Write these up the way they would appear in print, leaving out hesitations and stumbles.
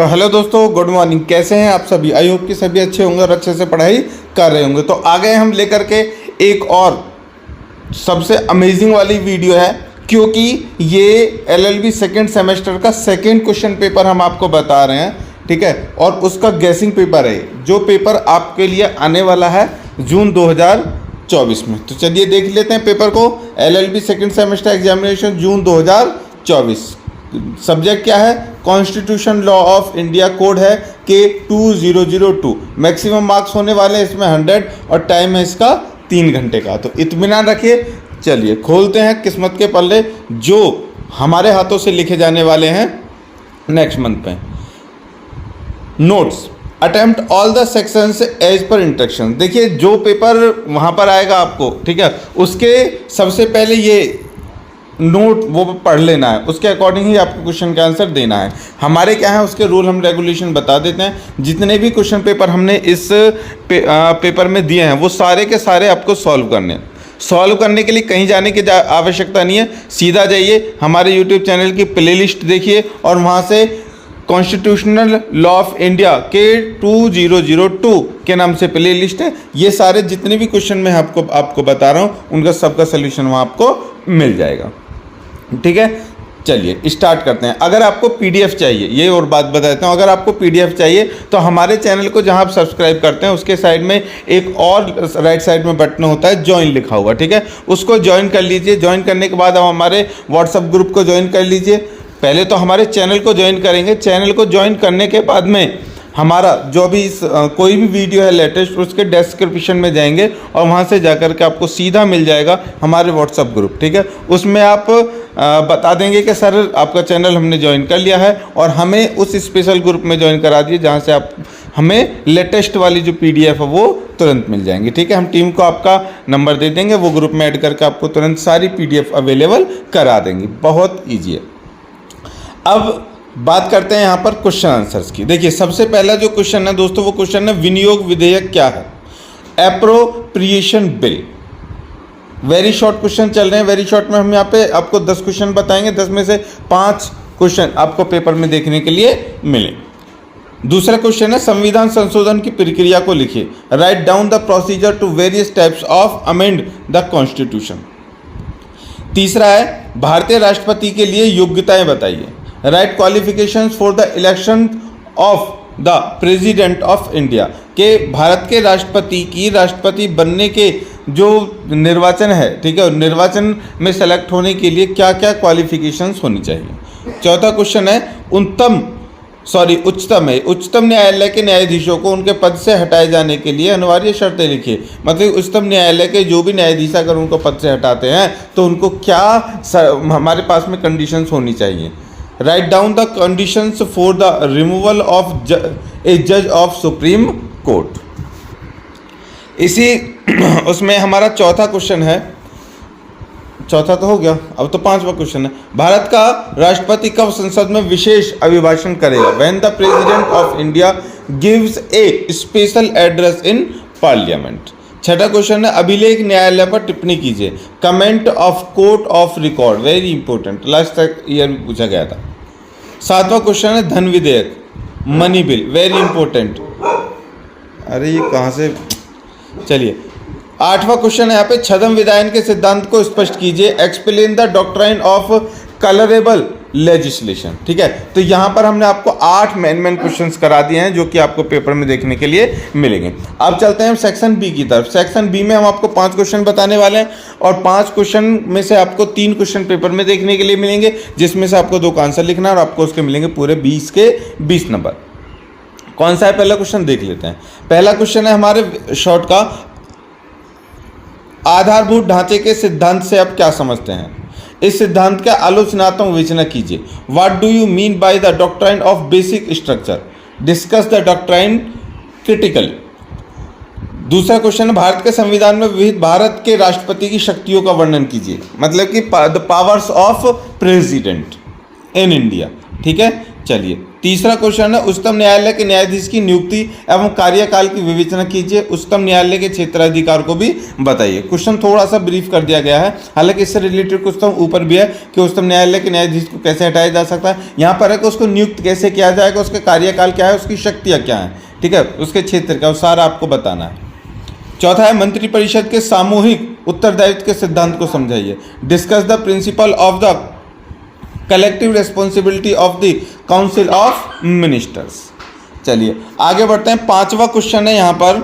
तो हेलो दोस्तों, good morning. कैसे हैं आप सभी? आई होप कि सभी अच्छे होंगे और अच्छे से पढ़ाई कर रहे होंगे। तो आ गए हम लेकर के एक और सबसे अमेजिंग वाली वीडियो है, क्योंकि ये एलएलबी सेकेंड सेमेस्टर का सेकेंड क्वेश्चन पेपर हम आपको बता रहे हैं, ठीक है। और उसका गैसिंग पेपर है, जो पेपर आपके लिए आने वाला है जून 2024 में। तो चलिए देख लेते हैं पेपर को। एलएलबी सेकेंड सेमेस्टर एग्जामिनेशन जून 2024। सब्जेक्ट क्या है? Constitution law of India, code है K2002। मैक्सिमम मार्क्स होने वाले हैं इसमें 100 और टाइम है इसका 3 घंटे का। तो इत्मीनान रखिए। चलिए खोलते हैं किस्मत के पल्ले जो हमारे हाथों से लिखे जाने वाले हैं नेक्स्ट मंथ में। Notes attempt all the sections as per instruction. देखिए जो पेपर वहाँ पर आएगा आपको, ठीक है, उसके सबसे पहले ये नोट वो पढ़ लेना है, उसके अकॉर्डिंग ही आपको क्वेश्चन का आंसर देना है। हमारे क्या है उसके रूल हम रेगुलेशन बता देते हैं। जितने भी क्वेश्चन पेपर हमने इस पेपर में दिए हैं वो सारे के सारे आपको सॉल्व करने हैं। सॉल्व करने के लिए कहीं जाने की आवश्यकता नहीं है, सीधा जाइए हमारे यूट्यूब चैनल की प्लेलिस्ट देखिए और वहाँ से constitutional law of India K2002 के नाम से प्ले लिस्ट है। ये सारे जितने भी क्वेश्चन मैं आपको बता रहा हूँ उनका सबका सोल्यूशन वहाँ आपको मिल जाएगा, ठीक है। चलिए स्टार्ट करते हैं। अगर आपको पीडीएफ चाहिए, ये और बात बताता हूँ, अगर आपको पीडीएफ चाहिए तो हमारे चैनल को जहाँ आप सब्सक्राइब करते हैं उसके साइड में एक और राइट साइड में बटन होता है ज्वाइन लिखा हुआ, ठीक है, उसको ज्वाइन कर लीजिए। ज्वाइन करने के बाद आप हमारे व्हाट्सएप ग्रुप को ज्वाइन कर लीजिए। पहले तो हमारे चैनल को ज्वाइन करेंगे। चैनल को ज्वाइन करने के बाद में हमारा जो भी कोई भी वीडियो है लेटेस्ट उसके डिस्क्रिप्शन में जाएंगे और वहाँ से जाकर के आपको सीधा मिल जाएगा हमारे व्हाट्सएप ग्रुप, ठीक है। उसमें आप बता देंगे कि सर आपका चैनल हमने ज्वाइन कर लिया है और हमें उस स्पेशल ग्रुप में ज्वाइन करा दिए जहाँ से आप हमें लेटेस्ट वाली जो पीडीएफ है वो तुरंत मिल जाएंगी, ठीक है। हम टीम को आपका नंबर दे देंगे, वो ग्रुप में ऐड करके आपको तुरंत सारी पीडीएफ अवेलेबल करा देंगे। बहुत ईजी है। अब बात करते हैं यहाँ पर क्वेश्चन आंसर्स की। देखिए सबसे पहला जो क्वेश्चन है दोस्तों वो क्वेश्चन है विनियोग विधेयक क्या है? Appropriation bill. Very short question चल रहे हैं। वेरी शॉर्ट में हम यहाँ पे आपको 10 क्वेश्चन बताएंगे, 10 में से 5 क्वेश्चन आपको पेपर में देखने के लिए मिले। दूसरा क्वेश्चन है संविधान संशोधन की प्रक्रिया को लिखिए। Write down the procedure to various types of amend the constitution. तीसरा है भारतीय राष्ट्रपति के लिए योग्यताएं बताइए। Write qualifications for the election of the president of India. के भारत के राष्ट्रपति की राष्ट्रपति बनने के जो निर्वाचन है, ठीक है, निर्वाचन में सेलेक्ट होने के लिए क्या क्या क्वालिफिकेशंस होनी चाहिए। चौथा क्वेश्चन है उच्चतम न्यायालय के न्यायाधीशों को उनके पद से हटाए जाने के लिए अनिवार्य शर्तें लिखिए। मतलब उच्चतम न्यायालय के जो भी न्यायाधीश अगर उनको पद से हटाते हैं तो उनको क्या हमारे पास में कंडीशंस होनी चाहिए। Write down the conditions for the removal of a जज ऑफ सुप्रीम कोर्ट। इसी उसमें हमारा चौथा क्वेश्चन है, चौथा तो हो गया, अब तो 5वां क्वेश्चन है। भारत का राष्ट्रपति कब संसद में विशेष अभिभाषण करेगा? When the president of India gives A special address in parliament. छठा क्वेश्चन है अभिलेख न्यायालय पर टिप्पणी कीजिए। Comment of court of record, very important, last तक ईयर में पूछा गया था। 7वां क्वेश्चन है धन विधेयक, मनी बिल, वेरी इंपॉर्टेंट। अरे ये कहाँ से, चलिए 8वां क्वेश्चन है यहाँ पे छद्म विधायन के सिद्धांत को स्पष्ट कीजिए। Explain the doctrine of colourable legislation, ठीक है। तो यहाँ पर हमने आपको 8 मेन क्वेश्चंस करा दिए हैं जो कि आपको पेपर में देखने के लिए मिलेंगे। अब चलते हैं सेक्शन बी की तरफ। सेक्शन बी में हम आपको 5 क्वेश्चन बताने वाले हैं और 5 क्वेश्चन में से आपको 3 क्वेश्चन पेपर में देखने के लिए मिलेंगे, जिसमें से आपको 2 का आंसर लिखना है और आपको उसके मिलेंगे पूरे 20 के 20 नंबर। कौन सा है पहला क्वेश्चन देख लेते हैं। पहला क्वेश्चन है हमारे शॉर्ट का, आधारभूत ढांचे के सिद्धांत से आप क्या समझते हैं? इस सिद्धांत का आलोचनात्मक विवेचना कीजिए। What do you mean by the doctrine of basic structure? Discuss the doctrine critically. दूसरा क्वेश्चन है भारत के संविधान में विविध भारत के राष्ट्रपति की शक्तियों का वर्णन कीजिए। मतलब कि the powers of president in India, ठीक है। चलिए तीसरा क्वेश्चन है उच्चतम न्यायालय के न्यायाधीश की नियुक्ति एवं कार्यकाल की विवेचना कीजिए, उच्चतम न्यायालय के क्षेत्राधिकार को भी बताइए। क्वेश्चन थोड़ा सा ब्रीफ कर दिया गया है, हालांकि इससे रिलेटेड क्वेश्चन ऊपर भी है कि उच्चतम न्यायालय के न्यायाधीश को कैसे हटाया जा सकता है। यहाँ पर है कि उसको नियुक्त कैसे किया जाएगा, उसका कार्यकाल क्या है, उसकी शक्तियाँ क्या हैं, ठीक है, उसके क्षेत्र का सारा आपको बताना है। चौथा है मंत्रिपरिषद के सामूहिक उत्तरदायित्व के सिद्धांत को समझाइए। Discuss the principle of the collective responsibility of the council of ministers. चलिए आगे बढ़ते हैं। पांचवा क्वेश्चन है यहाँ पर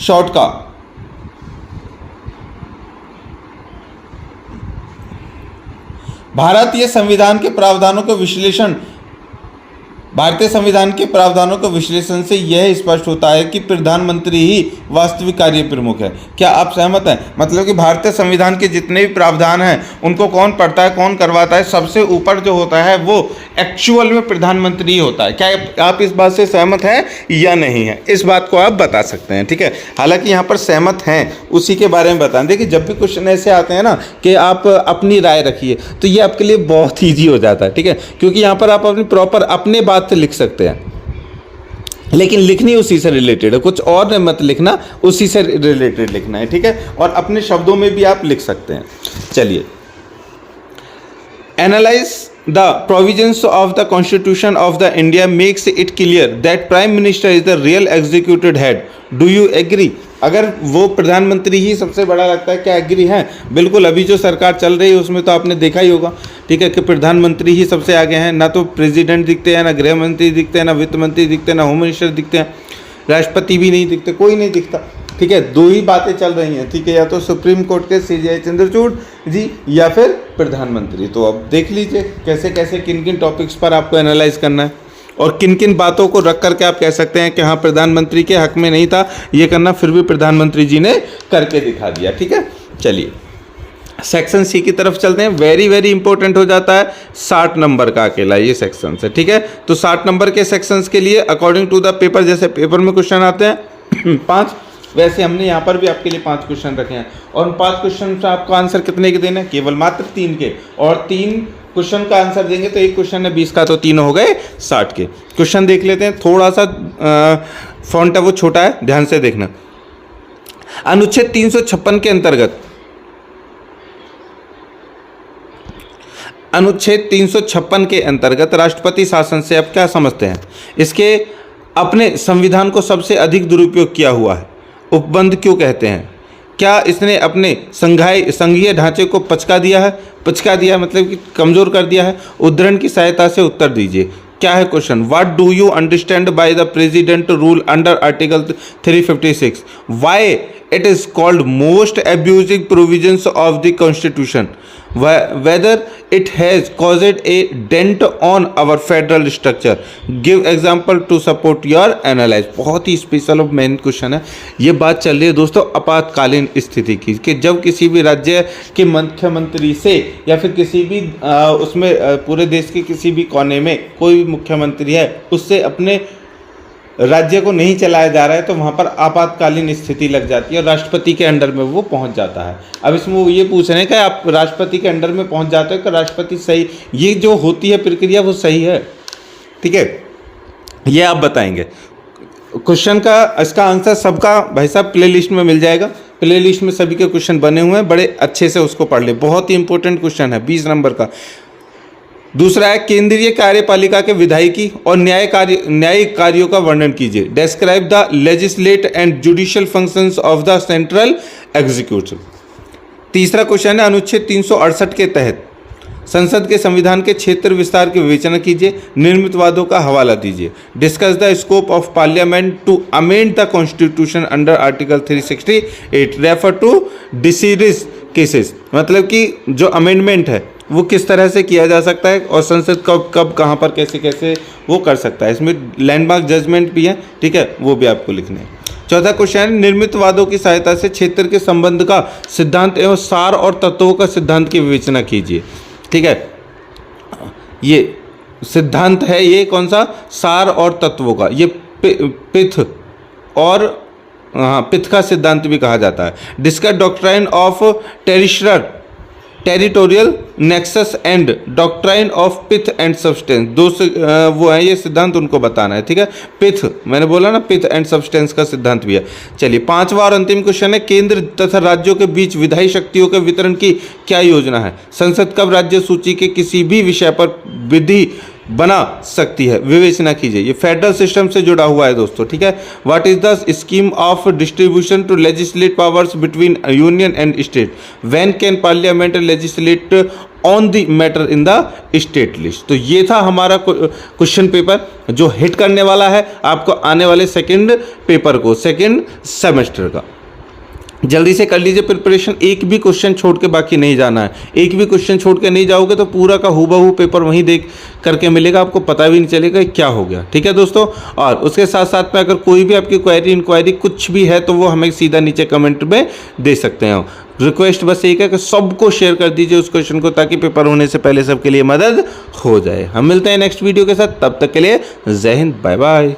शॉर्ट का, भारतीय संविधान के प्रावधानों के विश्लेषण, भारतीय संविधान के प्रावधानों के विश्लेषण से यह स्पष्ट होता है कि प्रधानमंत्री ही वास्तविक कार्य प्रमुख है। क्या आप सहमत हैं? मतलब कि भारतीय संविधान के जितने भी प्रावधान हैं उनको कौन पढ़ता है, कौन करवाता है, सबसे ऊपर जो होता है वो एक्चुअल में प्रधानमंत्री ही होता है। क्या आप इस बात से सहमत हैं या नहीं है? इस बात को आप बता सकते हैं, ठीक है। हालांकि यहाँ पर सहमत हैं उसी के बारे में बताएं। देखिए जब भी क्वेश्चन ऐसे आते हैं ना कि आप अपनी राय रखिए, तो ये आपके लिए बहुत ईजी हो जाता है, ठीक है, क्योंकि यहाँ पर आप अपनी प्रॉपर अपने बात से लिख सकते हैं, लेकिन लिखनी उसी से रिलेटेड है, कुछ और मत लिखना, उसी से रिलेटेड लिखना है, ठीक है, और अपने शब्दों में भी आप लिख सकते हैं। चलिए, analyse the provisions of the constitution of the India makes it clear that prime minister is the real executive head, do you agree? अगर वो प्रधानमंत्री ही सबसे बड़ा लगता है, क्या एग्री हैं? बिल्कुल। अभी जो सरकार चल रही है उसमें तो आपने देखा ही होगा, ठीक है, कि प्रधानमंत्री ही सबसे आगे हैं। ना तो प्रेसिडेंट दिखते हैं, ना गृह मंत्री दिखते हैं, ना वित्त मंत्री दिखते हैं, ना होम मिनिस्टर दिखते हैं, राष्ट्रपति भी नहीं दिखते, कोई नहीं दिखता, ठीक है। दो ही बातें चल रही हैं, ठीक है, या तो सुप्रीम कोर्ट के CJI चंद्रचूड़ जी या फिर प्रधानमंत्री। तो अब देख लीजिए कैसे कैसे किन किन टॉपिक्स पर आपको एनालाइज करना है और किन किन बातों को रख करके आप कह सकते हैं कि हाँ प्रधानमंत्री के हक में नहीं था ये करना, फिर भी प्रधानमंत्री जी ने करके दिखा दिया, ठीक है। चलिए सेक्शन सी की तरफ चलते हैं। वेरी वेरी इंपॉर्टेंट हो जाता है 60 नंबर का अकेला ये सेक्शन है, ठीक है। तो 60 नंबर के सेक्शंस के लिए अकॉर्डिंग टू द पेपर, जैसे पेपर में क्वेश्चन आते हैं 5, वैसे हमने यहाँ पर भी आपके लिए 5 क्वेश्चन रखे हैं, और उन 5 क्वेश्चन से आपको आंसर कितने के देने हैं? केवल मात्र 3 के, और 3 क्वेश्चन का आंसर देंगे तो एक क्वेश्चन है 20 का, तो 3 हो गए 60 के। क्वेश्चन देख लेते हैं, थोड़ा सा फॉन्ट है वो छोटा है, ध्यान से देखना। अनुच्छेद 356 के अंतर्गत, अनुच्छेद 356 के अंतर्गत राष्ट्रपति शासन से आप क्या समझते हैं? इसके अपने संविधान को सबसे अधिक दुरुपयोग किया हुआ है, उपबंध क्यों कहते हैं? क्या इसने अपने संघीय ढांचे को पचका दिया है? पचका दिया मतलब कि कमजोर कर दिया है? उद्धरण की सहायता से उत्तर दीजिए। क्या है question? What do you understand by the president rule under article 356? Why it is called most abusive provisions of the constitution? whether it has caused a dent on our federal structure? Give example to support your analysis। बहुत ही special और main question है। ये बात चल रही है दोस्तों आपातकालीन स्थिति की, कि जब किसी भी राज्य के मुख्यमंत्री से या फिर किसी भी उसमें पूरे देश के किसी भी कोने में कोई भी मुख्यमंत्री है उससे अपने राज्य को नहीं चलाया जा रहा है, तो वहाँ पर आपातकालीन स्थिति लग जाती है और राष्ट्रपति के अंडर में वो पहुँच जाता है। अब इसमें वो ये पूछ रहे हैं कि आप राष्ट्रपति के अंडर में पहुँच जाते हो कि राष्ट्रपति सही, ये जो होती है प्रक्रिया वो सही है, ठीक है, ये आप बताएंगे। क्वेश्चन का इसका आंसर सबका भाई साहब प्ले लिस्ट में मिल जाएगा, प्ले लिस्ट में सभी के क्वेश्चन बने हुए हैं, बड़े अच्छे से उसको पढ़ ले, बहुत ही इंपॉर्टेंट क्वेश्चन है 20 नंबर का। दूसरा है केंद्रीय कार्यपालिका के विधायिकी और न्यायिक कार्यों का वर्णन कीजिए। Describe the legislate and judicial functions of the central executive. तीसरा क्वेश्चन है अनुच्छेद 368 के तहत संसद के संविधान के क्षेत्र विस्तार की विवेचना कीजिए, निर्मित वादों का हवाला दीजिए। Discuss the scope of parliament to amend the constitution under article 368, refer to decided cases. मतलब कि जो अमेंडमेंट है वो किस तरह से किया जा सकता है और संसद कब कहाँ पर कैसे कैसे वो कर सकता है। इसमें लैंडमार्क जजमेंट भी है, ठीक है, वो भी आपको लिखने हैं। चौथा क्वेश्चन है निर्मित वादों की सहायता से क्षेत्र के संबंध का सिद्धांत एवं सार और तत्वों का सिद्धांत की विवेचना कीजिए, ठीक है। ये सिद्धांत है, ये कौन सा? सार और तत्वों का, ये पिथ और पिथ का सिद्धांत भी कहा जाता है। Discuss doctrine of territorial territorial nexus and doctrine of pith and substance, दो वो है, ये सिद्धांत उनको बताना है, ठीक है। पिथ मैंने बोला ना, पिथ एंड सब्सटेंस का सिद्धांत भी है। चलिए पांचवा और अंतिम क्वेश्चन है, केंद्र तथा राज्यों के बीच विधायी शक्तियों के वितरण की क्या योजना है? संसद कब राज्य सूची के किसी भी विषय पर विधि बना सकती है? विवेचना कीजिए। ये फेडरल सिस्टम से जुड़ा हुआ है दोस्तों, ठीक है। What is the scheme of distribution to legislate powers between union and state? When can parliament legislate on the matter in the state list? तो ये था हमारा क्वेश्चन पेपर जो हिट करने वाला है आपको आने वाले सेकेंड पेपर को, सेकेंड सेमेस्टर का। जल्दी से कर लीजिए प्रिपरेशन, एक भी क्वेश्चन छोड़ के बाकी नहीं जाना है। एक भी क्वेश्चन छोड़ के नहीं जाओगे तो पूरा का हूबहू पेपर वहीं देख करके मिलेगा, आपको पता भी नहीं चलेगा क्या हो गया, ठीक है दोस्तों। और उसके साथ साथ में अगर कोई भी आपकी क्वेरी इंक्वायरी कुछ भी है तो वो हमें सीधा नीचे कमेंट में दे सकते हैं। रिक्वेस्ट बस एक है कि सबको शेयर कर दीजिए उस क्वेश्चन को, ताकि पेपर होने से पहले सबके लिए मदद हो जाए। हम मिलते हैं नेक्स्ट वीडियो के साथ, तब तक के लिए जय हिंद, बाय बाय।